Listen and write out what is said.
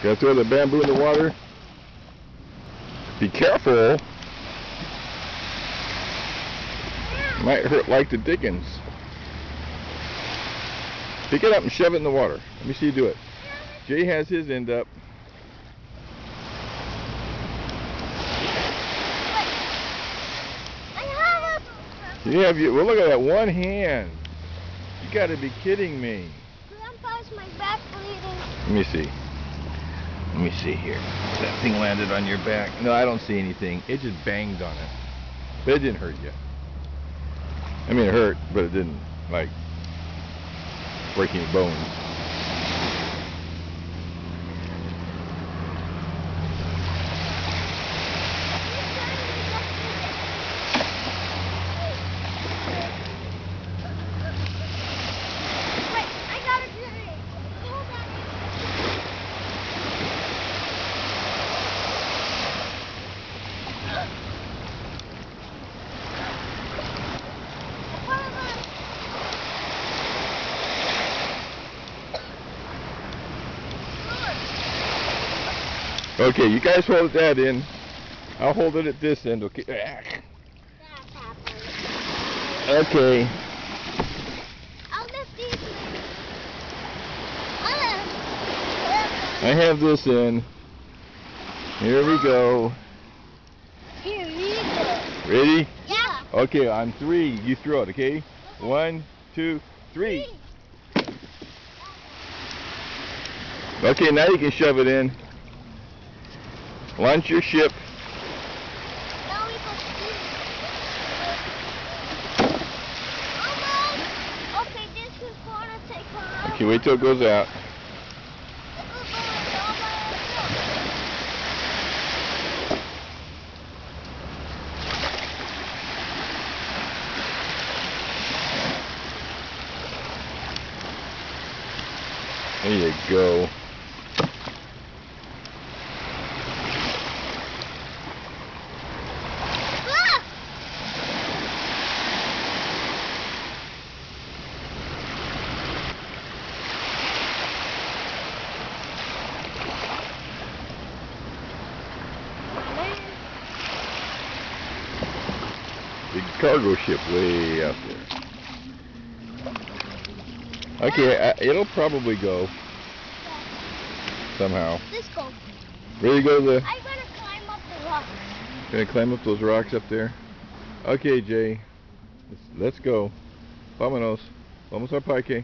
Gotta throw the bamboo in the water. Be careful. Might hurt like the dickens. Pick it up and shove it in the water. Let me see you do it. Jay has his end up. Well, look at that one hand. You gotta be kidding me. Grandpa's my back bleeding. Let me see. Let me see here. That thing landed on your back. No, I don't see anything. It just banged on it. But it didn't hurt you. I mean, it hurt, but it didn't, like, break any bones. Okay, you guys hold that in. I'll hold it at this end, okay? Okay. I'll lift these. I have this in. Here we go. Here we go. Ready? Yeah. Okay, on 3, you throw it, okay? 1, 2, 3. Okay, now you can shove it in. Launch your ship. Now we go. Okay, this is gonna take a lot. Okay, wait till it goes out. There you go. Big cargo ship way out there. Okay, it'll probably go somehow. Let's go. Ready to go to the... I'm gonna climb up the rock. Gonna climb up those rocks up there? Okay, Jay. Let's go. Vámonos. Vamos al parque.